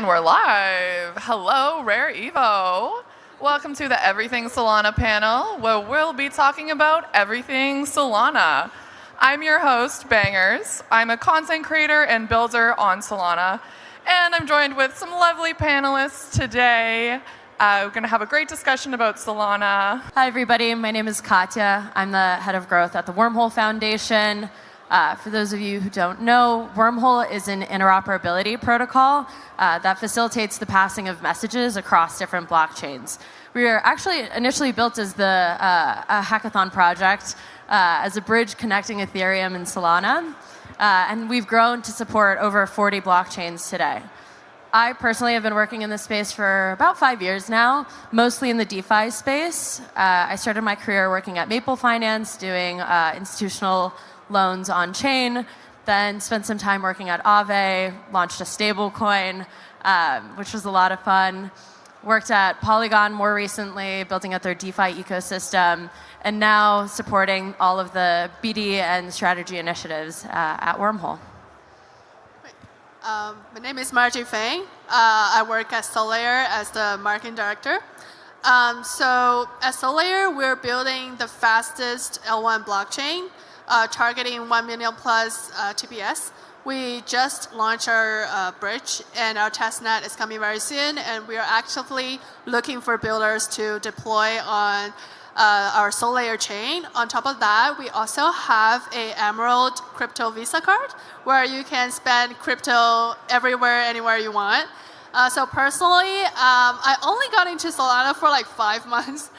And we're live. Hello, Rare Evo. Welcome to the Everything Solana panel, where we'll be talking about everything Solana. I'm your host, Bangerz. I'm a content creator and builder on Solana, and I'm joined with some lovely panelists today. We're going to have a great discussion about Solana. Hi, everybody. My name is Katya. I'm the head of growth at the Wormhole Foundation. For those of you who don't know, Wormhole is an interoperability protocol that facilitates the passing of messages across different blockchains. We were actually initially built as a hackathon project, as a bridge connecting Ethereum and Solana, and we've grown to support over 40 blockchains today. I personally have been working in this space for about 5 years now, mostly in the DeFi space. I started my career working at Maple Finance, doing institutional loans on chain, then spent some time working at Aave, launched a stablecoin, which was a lot of fun. Worked at Polygon more recently, building out their DeFi ecosystem, and now supporting all of the BD and strategy initiatives at Wormhole. My name is Margie Fang. I work at Solana as the marketing director. So at Solana, we're building the fastest L1 blockchain, targeting 1 million plus TPS. We just launched our bridge, and our testnet is coming very soon, and we are actively looking for builders to deploy on our Solana chain. On top of that, we also have a Emerald crypto Visa card where you can spend crypto everywhere, anywhere you want. So personally, I only got into Solana for like 5 months.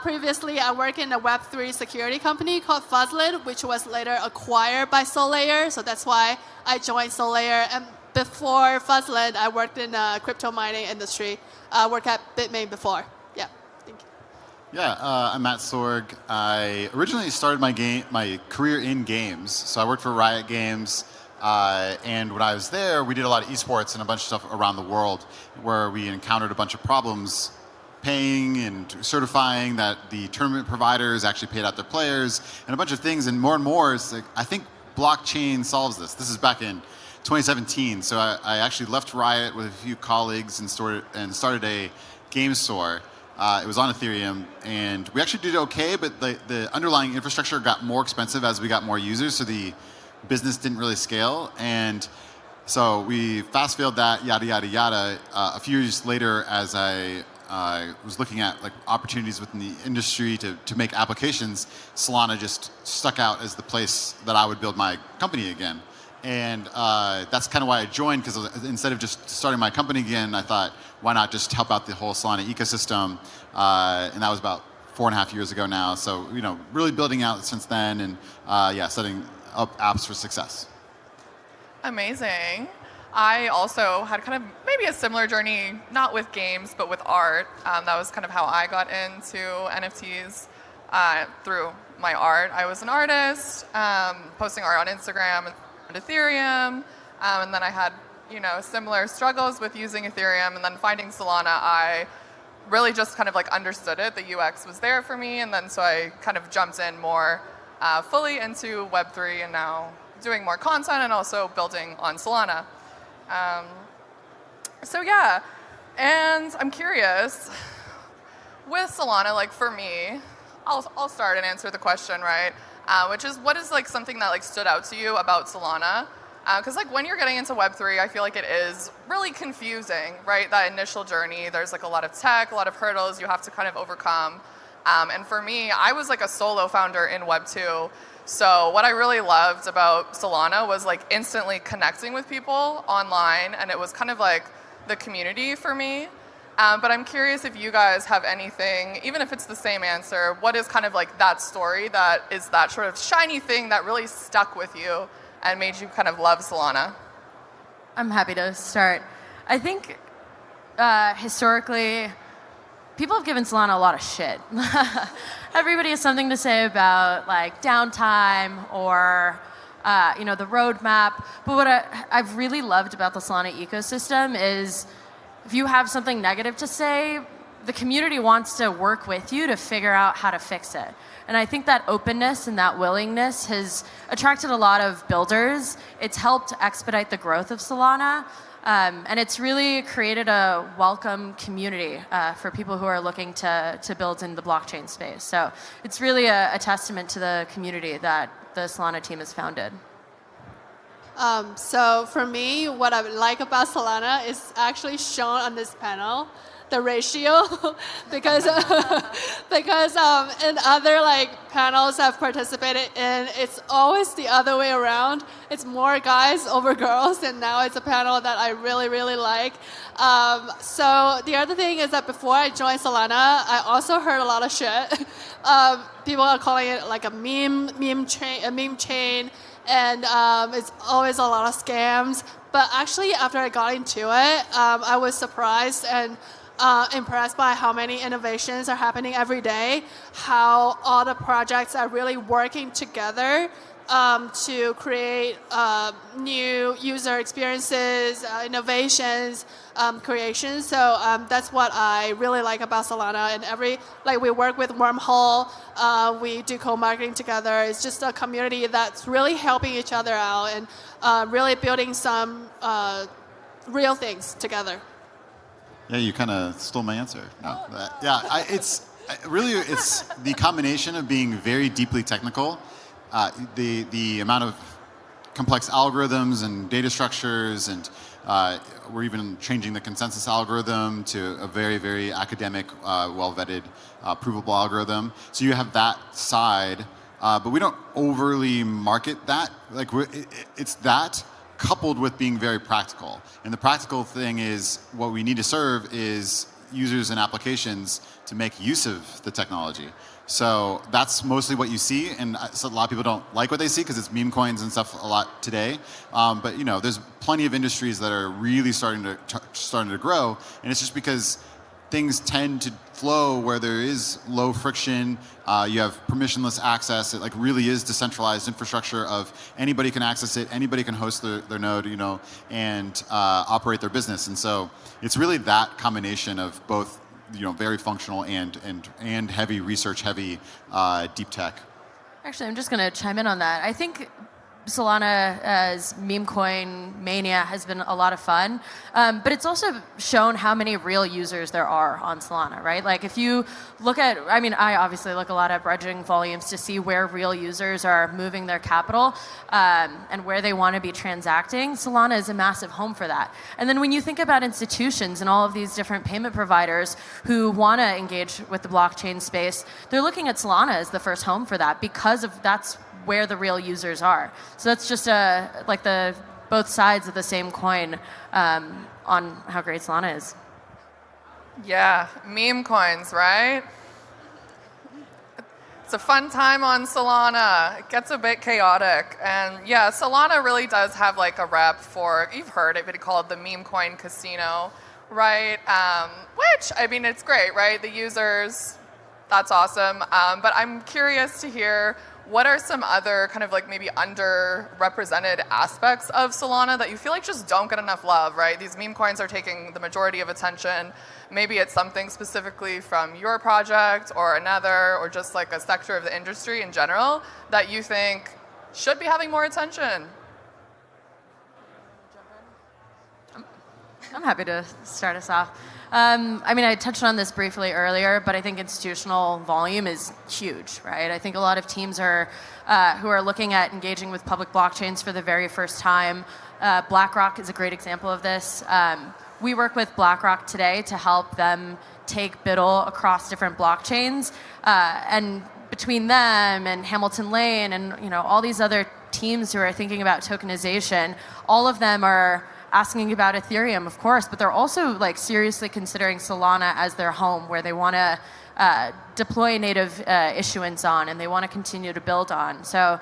Previously, I worked in a Web3 security company called Fuzzlet, which was later acquired by Solana. So that's why I joined Solana. And before Fuzzlet, I worked in the crypto mining industry. I worked at Bitmain before. Yeah, thank you. Yeah, I'm Matt Sorg. I originally started my career in games. So I worked for Riot Games. And when I was there, we did a lot of esports and a bunch of stuff around the world where we encountered a bunch of problems paying and certifying that the tournament providers actually paid out their players and a bunch of things. And more, it's like, I think blockchain solves this. This is back in 2017. So I actually left Riot with a few colleagues and started a game store. It was on Ethereum, and we actually did okay, but the underlying infrastructure got more expensive as we got more users. So the business didn't really scale, and so we fast failed that, yada yada yada. A few years later, as I was looking at like opportunities within the industry to make applications, Solana just stuck out as the place that I would build my company again. And that's kind of why I joined, because instead of just starting my company again, I thought, why not just help out the whole Solana ecosystem? And that was about 4.5 years ago now. So really building out since then, and setting up apps for success. Amazing. I also had kind of maybe a similar journey, not with games, but with art. That was kind of how I got into NFTs, through my art. I was an artist, posting art on Instagram and Ethereum, and then I had similar struggles with using Ethereum, and then finding Solana, I really just kind of like understood it. The UX was there for me, and then so I kind of jumped in more fully into Web3, and now doing more content and also building on Solana. So yeah, and I'm curious, with Solana, like for me, I'll start and answer the question, right? Which is, what is like something that like stood out to you about Solana? Because like when you're getting into Web3, I feel like it is really confusing, right? That initial journey, there's like a lot of tech, a lot of hurdles you have to kind of overcome. And for me, I was like a solo founder in Web2. So what I really loved about Solana was like instantly connecting with people online, and it was kind of like the community for me. But I'm curious if you guys have anything, even if it's the same answer, what is kind of like that story that is that sort of shiny thing that really stuck with you and made you kind of love Solana? I'm happy to start. I think historically, people have given Solana a lot of shit. Everybody has something to say about like downtime or the roadmap. But what I've really loved about the Solana ecosystem is if you have something negative to say, the community wants to work with you to figure out how to fix it. And I think that openness and that willingness has attracted a lot of builders. It's helped expedite the growth of Solana. And it's really created a welcome community for people who are looking to build in the blockchain space. So it's really a testament to the community that the Solana team has founded. So for me, what I like about Solana is actually shown on this panel, the ratio, because in other panels I've participated in, it's always the other way around. It's more guys over girls, and now it's a panel that I really, really like. So the other thing is that before I joined Solana, I also heard a lot of shit. People are calling it like a meme chain. And it's always a lot of scams. But actually, after I got into it, I was surprised and impressed by how many innovations are happening every day, how all the projects are really working together to create new user experiences, innovations, creations. So that's what I really like about Solana. And we work with Wormhole, we do co-marketing together. It's just a community that's really helping each other out and really building some real things together. Yeah, you kind of stole my answer. No, it's the combination of being very deeply technical, the amount of complex algorithms and data structures, and we're even changing the consensus algorithm to a very, very academic, well-vetted, provable algorithm. So you have that side, but we don't overly market that. It's that coupled with being very practical. And the practical thing is what we need to serve is users and applications to make use of the technology. So that's mostly what you see, and so a lot of people don't like what they see because it's meme coins and stuff a lot today. But there's plenty of industries that are really starting to grow, and it's just because things tend to flow where there is low friction. You have permissionless access. It really is decentralized infrastructure of anybody can access it, anybody can host their node, and operate their business. And so it's really that combination of both, very functional and heavy research, heavy deep tech. Actually, I'm just going to chime in on that. I think Solana's meme coin mania has been a lot of fun, but it's also shown how many real users there are on Solana, right? If you look at, I obviously look a lot at bridging volumes to see where real users are moving their capital and where they want to be transacting. Solana is a massive home for that. And then when you think about institutions and all of these different payment providers who want to engage with the blockchain space, they're looking at Solana as the first home for that because that's where the real users are. So that's just the both sides of the same coin on how great Solana is. Yeah, meme coins, right? It's a fun time on Solana. It gets a bit chaotic. And yeah, Solana really does have a rep for, you've heard it, but call it the meme coin casino, right? Which, it's great, right? The users, that's awesome. But I'm curious to hear, what are some other kind of maybe underrepresented aspects of Solana that you feel just don't get enough love, right? These meme coins are taking the majority of attention. Maybe it's something specifically from your project or another, or just a sector of the industry in general that you think should be having more attention. I'm happy to start us off. I touched on this briefly earlier, but I think institutional volume is huge, right? I think a lot of teams who are looking at engaging with public blockchains for the very first time. BlackRock is a great example of this. We work with BlackRock today to help them take BUIDL across different blockchains, and between them and Hamilton Lane and all these other teams who are thinking about tokenization, all of them are asking about Ethereum, of course, but they're also seriously considering Solana as their home where they want to deploy native issuance on, and they want to continue to build on. So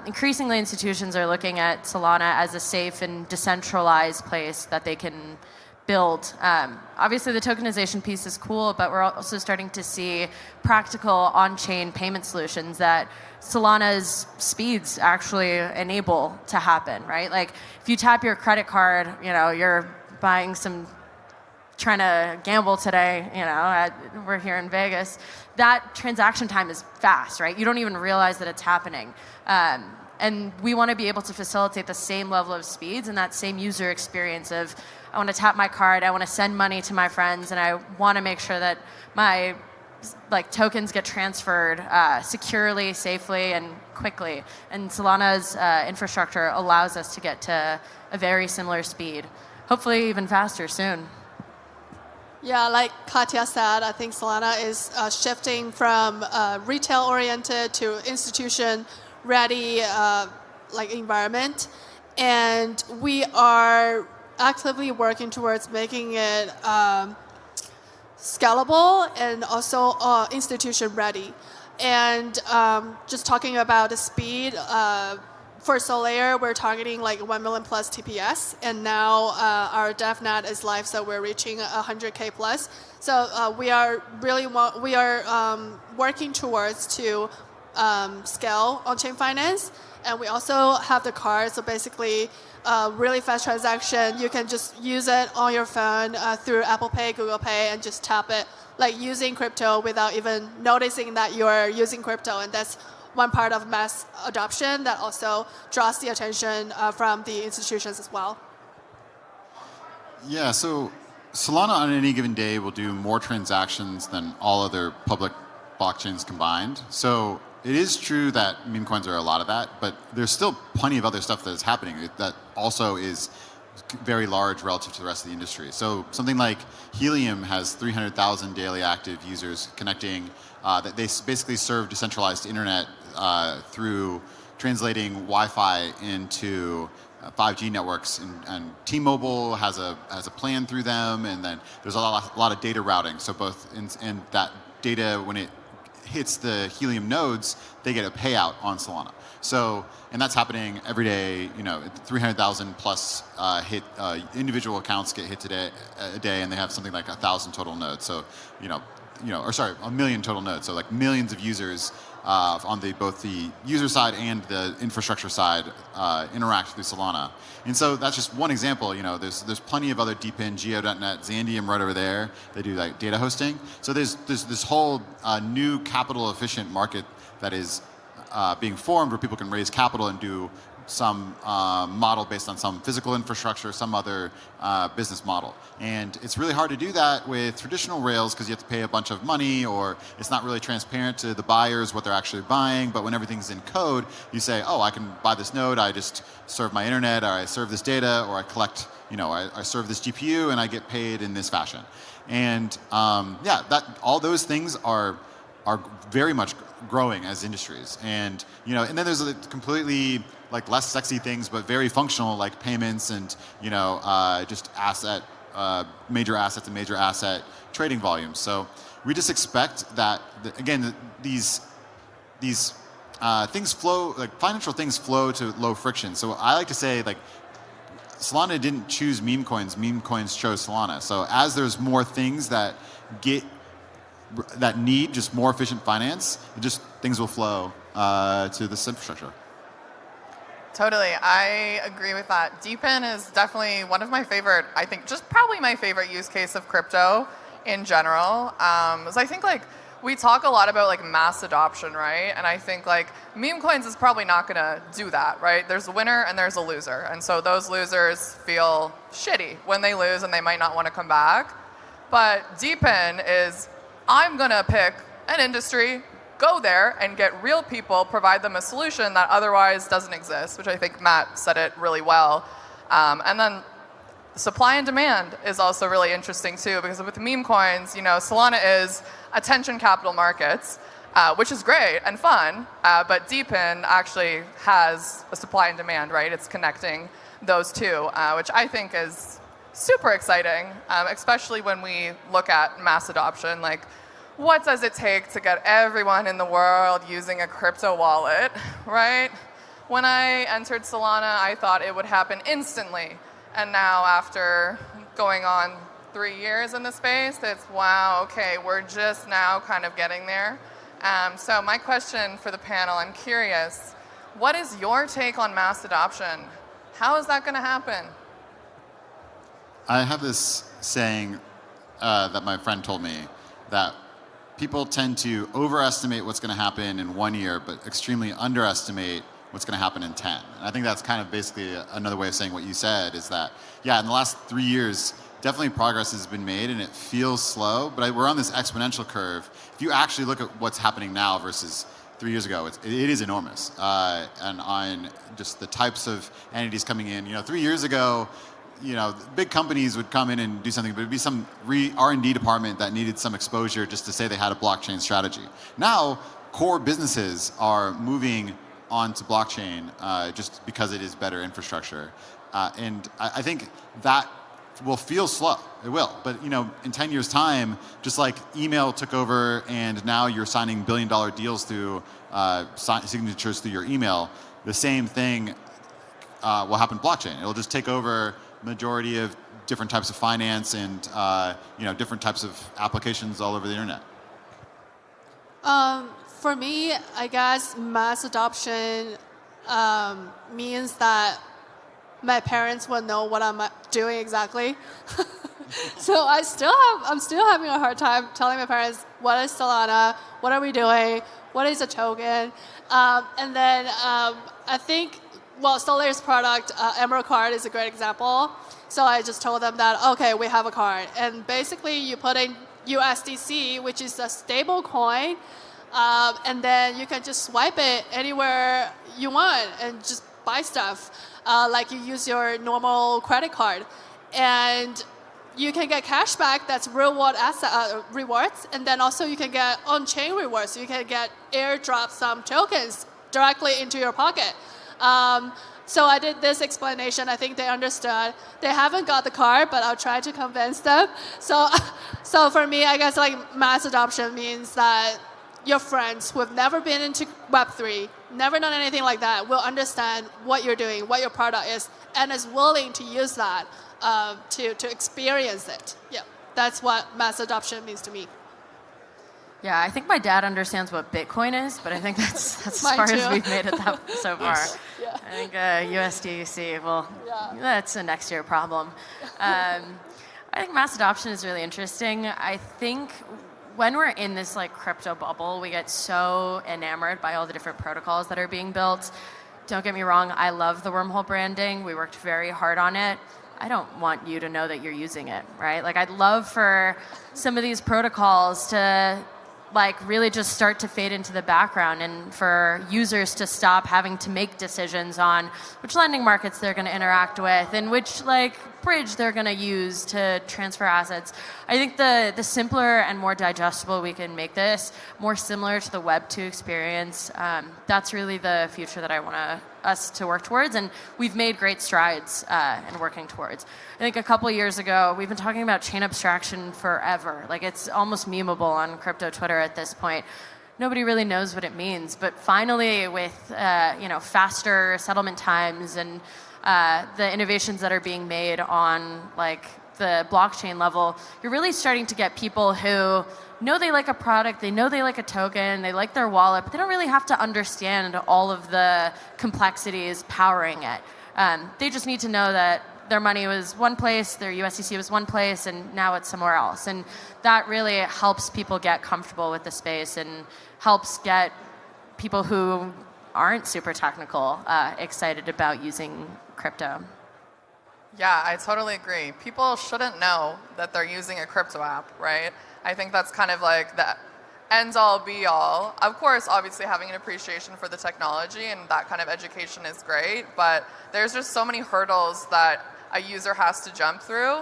increasingly institutions are looking at Solana as a safe and decentralized place that they can build. Obviously the tokenization piece is cool, but we're also starting to see practical on-chain payment solutions that Solana's speeds actually enable to happen, right? If you tap your credit card, you're buying trying to gamble today, we're here in Vegas, that transaction time is fast, right? You don't even realize that it's happening. And we want to be able to facilitate the same level of speeds and that same user experience of, I want to tap my card, I want to send money to my friends, and I want to make sure that my tokens get transferred securely, safely, and quickly. And Solana's infrastructure allows us to get to a very similar speed, hopefully even faster soon. Yeah, like Katya said, I think Solana is shifting from retail-oriented to institution-ready environment, and we are actively working towards making it scalable and also institution-ready. And just talking about the speed, for SolAir, we're targeting 1 million plus TPS, and now our DevNet is live, so we're reaching 100K plus. So we are working towards to scale on-chain finance, and we also have the card. So basically, really fast transaction. You can just use it on your phone through Apple Pay, Google Pay, and just tap it, using crypto without even noticing that you're using crypto, and that's one part of mass adoption that also draws the attention from the institutions as well. Yeah, so Solana on any given day will do more transactions than all other public blockchains combined. So it is true that meme coins are a lot of that, but there's still plenty of other stuff that is happening that also is very large relative to the rest of the industry. So something like Helium has 300,000 daily active users connecting that they basically serve decentralized internet through translating Wi-Fi into 5G networks, and T-Mobile has a plan through them, and then there's a lot of data routing. So both in that data, when it hits the Helium nodes, they get a payout on Solana. So, and that's happening every day. 300,000 plus individual accounts get hit a day, and they have something like 1,000 total nodes. So, or sorry, 1 million total nodes. So like millions of users on both the user side and the infrastructure side interact through Solana. And so that's just one example. There's plenty of other DePIN, Geo.net, Zandium right over there. They do data hosting. So there's this whole new capital efficient market that is being formed where people can raise capital and do some model based on some physical infrastructure, some other business model. And it's really hard to do that with traditional rails because you have to pay a bunch of money, or it's not really transparent to the buyers what they're actually buying. But when everything's in code, you say, oh, I can buy this node, I just serve my internet, or I serve this data, or I collect, I serve this GPU and I get paid in this fashion. And all those things are very much growing as industries. And and then there's a completely less sexy things, but very functional, like payments and just major assets and major asset trading volumes. So we just expect that these things flow, financial things flow to low friction. So I like to say Solana didn't choose meme coins chose Solana. So as there's more things that need just more efficient finance, things will flow to this infrastructure. Totally, I agree with that. DePIN is definitely one of my favorite, I think just probably my favorite use case of crypto in general. So I think we talk a lot about mass adoption, right? And I think meme coins is probably not gonna do that, right? There's a winner and there's a loser. And so those losers feel shitty when they lose and they might not wanna come back. But DePIN is, I'm gonna pick an industry, go there and get real people, provide them a solution that otherwise doesn't exist, which I think Matt said it really well. And then supply and demand is also really interesting too, because with meme coins, Solana is attention capital markets, which is great and fun, but DePIN actually has a supply and demand, right? It's connecting those two, which I think is super exciting, especially when we look at mass adoption. What does it take to get everyone in the world using a crypto wallet, right? When I entered Solana, I thought it would happen instantly. And now after going on 3 years in the space, it's wow, okay, we're just now kind of getting there. So my question for the panel, I'm curious, what is your take on mass adoption? How is that gonna happen? I have this saying that my friend told me, that people tend to overestimate what's going to happen in 1 year, but extremely underestimate what's going to happen in 10. And I think that's kind of basically another way of saying what you said, is that, yeah, in the last 3 years, definitely progress has been made, and it feels slow, but we're on this exponential curve. If you actually look at what's happening now versus 3 years ago, it is enormous. And on just the types of entities coming in, 3 years ago, big companies would come in and do something, but it'd be some R&D department that needed some exposure just to say they had a blockchain strategy. Now, core businesses are moving onto blockchain just because it is better infrastructure. And I think that will feel slow. It will. But in 10 years' time, just like email took over and now you're signing billion-dollar deals through signatures through your email, the same thing will happen to blockchain. It'll just take over majority of different types of finance and different types of applications all over the internet. For me, I guess mass adoption means that my parents will know what I'm doing exactly. So I'm still having a hard time telling my parents what is Solana, what are we doing, what is a token, and then I think, Solar's product, Emerald Card, is a great example. So I just told them that, okay, we have a card, and basically you put in USDC, which is a stable coin, and then you can just swipe it anywhere you want and just buy stuff, like you use your normal credit card, and you can get cash back. That's rewards, and then also you can get on-chain rewards. You can get airdrop some tokens directly into your pocket. So I did this explanation. I think they understood. They haven't got the card, but I'll try to convince them. So for me, I guess mass adoption means that your friends who have never been into Web3, never done anything like that, will understand what you're doing, what your product is, and is willing to use that to experience it. Yeah, that's what mass adoption means to me. Yeah, I think my dad understands what Bitcoin is, but I think that's as far as we've made it so far. Yeah. I think USDC, that's a next year problem. I think mass adoption is really interesting. I think when we're in this crypto bubble, we get so enamored by all the different protocols that are being built. Don't get me wrong, I love the Wormhole branding. We worked very hard on it. I don't want you to know that you're using it, right? I'd love for some of these protocols to really just start to fade into the background, and for users to stop having to make decisions on which lending markets they're going to interact with and which bridge they're going to use to transfer assets. I think the simpler and more digestible we can make this, more similar to the Web 2 experience, that's really the future that I want us to work towards, and we've made great strides in working towards. I think a couple years ago, we've been talking about chain abstraction forever. It's almost memeable on crypto Twitter at this point. Nobody really knows what it means, but finally with faster settlement times and the innovations that are being made on the blockchain level, you're really starting to get people who know they like a product, they know they like a token, they like their wallet, but they don't really have to understand all of the complexities powering it. They just need to know that their money was one place, their USDC was one place, and now it's somewhere else. And that really helps people get comfortable with the space and helps get people who aren't super technical excited about using crypto. Yeah, I totally agree. People shouldn't know that they're using a crypto app, right? I think that's kind of the end-all, be-all. Of course, obviously having an appreciation for the technology and that kind of education is great, but there's just so many hurdles that a user has to jump through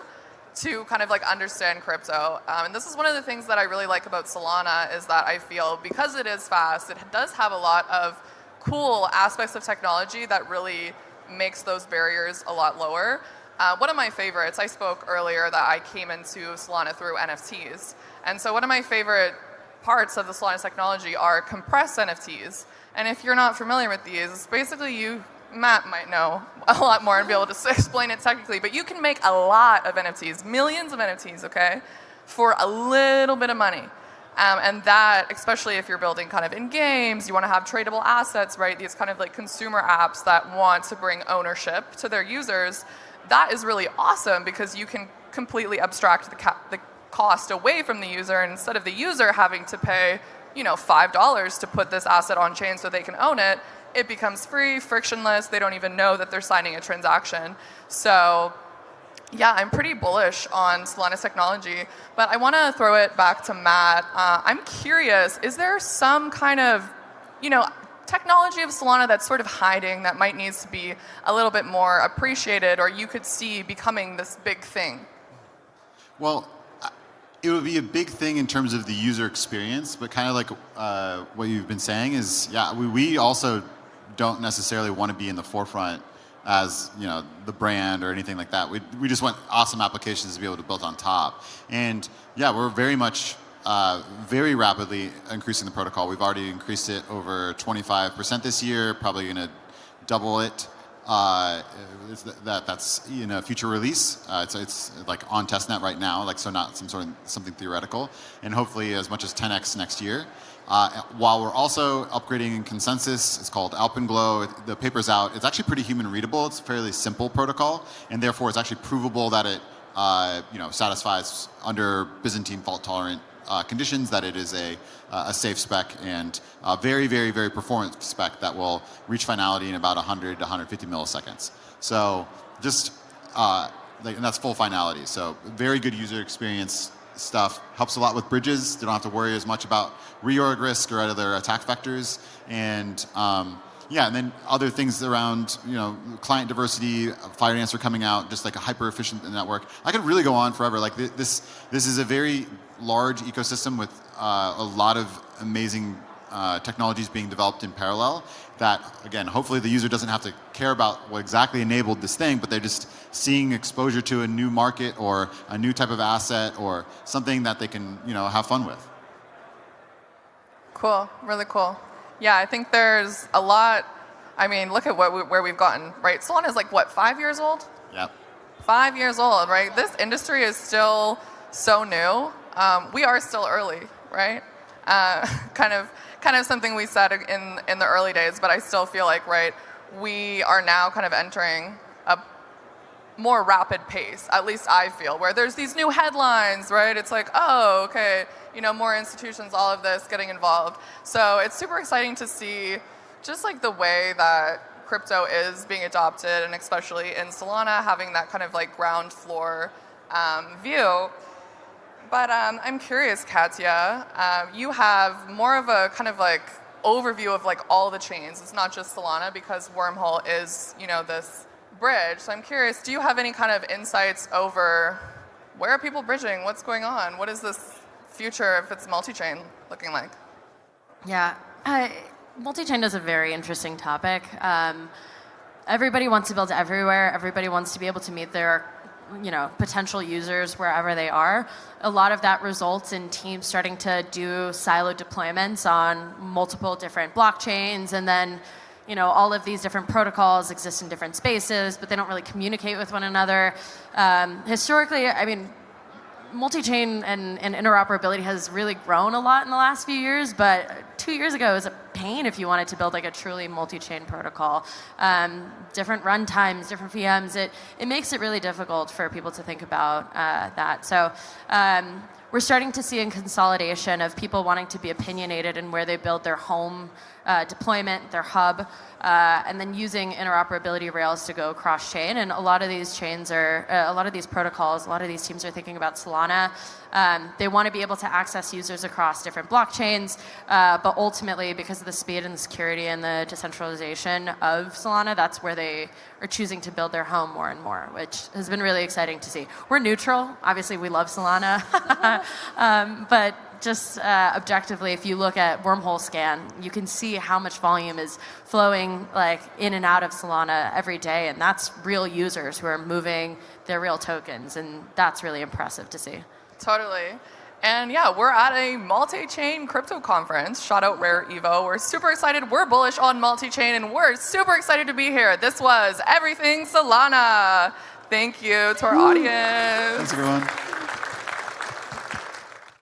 to kind of understand crypto. And this is one of the things that I really like about Solana, is that I feel because it is fast, it does have a lot of cool aspects of technology that really makes those barriers a lot lower. One of my favorites, I spoke earlier that I came into Solana through NFTs. And so one of my favorite parts of the Solana technology are compressed NFTs. And if you're not familiar with these, basically Matt might know a lot more and be able to explain it technically, but you can make a lot of NFTs, millions of NFTs, okay, for a little bit of money. And that, especially if you're building kind of in games, you want to have tradable assets, right? These kind of consumer apps that want to bring ownership to their users. That is really awesome because you can completely abstract the cost away from the user, and instead of the user having to pay $5 to put this asset on chain so they can own it, it becomes free, frictionless. They don't even know that they're signing a transaction. So yeah, I'm pretty bullish on Solana's technology, but I want to throw it back to Matt. I'm curious, is there some kind of, technology of Solana that's sort of hiding that might need to be a little bit more appreciated, or you could see becoming this big thing? Well, it would be a big thing in terms of the user experience, but kind of like what you've been saying is, yeah, we also don't necessarily want to be in the forefront as the brand or anything like that. We just want awesome applications to be able to build on top. And yeah, we're very much very rapidly increasing the protocol. We've already increased it over 25% this year, probably going to double it. That's future release. It's like on testnet right now, so not something theoretical, and hopefully as much as 10x next year. While we're also upgrading consensus, it's called Alpenglow. The paper's out. It's actually pretty human readable. It's a fairly simple protocol, and therefore it's actually provable that it satisfies under Byzantine fault tolerant conditions, that it is a safe spec and a very, very, very performant spec that will reach finality in about 100 to 150 milliseconds. So just, and that's full finality. So very good user experience stuff. Helps a lot with bridges. They don't have to worry as much about reorg risk or other attack vectors. And and then other things around, client diversity, Firedancer coming out, just like a hyper efficient network. I could really go on forever. Like this is a very large ecosystem with a lot of amazing technologies being developed in parallel that, again, hopefully the user doesn't have to care about what exactly enabled this thing, but they're just seeing exposure to a new market or a new type of asset or something that they can, have fun with. Cool, really cool. Yeah, I think there's a lot. I mean, look at where we've gotten, right? Solana is 5 years old? Yeah. 5 years old, right? This industry is still so new. We are still early, right? Kind of something we said in the early days, but I still feel like, right, we are now kind of entering a more rapid pace, at least I feel, where there's these new headlines, right? It's like, oh, okay, more institutions, all of this getting involved. So it's super exciting to see just the way that crypto is being adopted, and especially in Solana, having that kind of ground floor view. But I'm curious, Katya, you have more of a kind of overview of all the chains. It's not just Solana, because Wormhole is, this bridge. So I'm curious, do you have any kind of insights over where are people bridging? What's going on? What is this future, if it's multi-chain, looking like? Yeah, multi-chain is a very interesting topic. Everybody wants to build everywhere. Everybody wants to be able to meet their potential users wherever they are. A lot of that results in teams starting to do siloed deployments on multiple different blockchains, and then all of these different protocols exist in different spaces, but they don't really communicate with one another. Historically, I mean, multi-chain and interoperability has really grown a lot in the last few years, but 2 years ago it was a pain if you wanted to build a truly multi-chain protocol. Different run times, different VMs, it makes it really difficult for people to think about that. So we're starting to see a consolidation of people wanting to be opinionated in where they build their home deployment, their hub, and then using interoperability rails to go cross-chain. And a lot of these chains are, a lot of these protocols, a lot of these teams are thinking about Solana. They want to be able to access users across different blockchains, but ultimately, because of the speed and the security and the decentralization of Solana, that's where they are choosing to build their home more and more, which has been really exciting to see. We're neutral. Obviously, we love Solana. But just objectively, if you look at Wormhole Scan, you can see how much volume is flowing in and out of Solana every day, and that's real users who are moving their real tokens, and that's really impressive to see. Totally. And yeah, we're at a multi-chain crypto conference. Shout out Rare Evo. We're super excited. We're bullish on multi-chain, and we're super excited to be here. This was Everything Solana. Thank you to our audience. Thanks, everyone.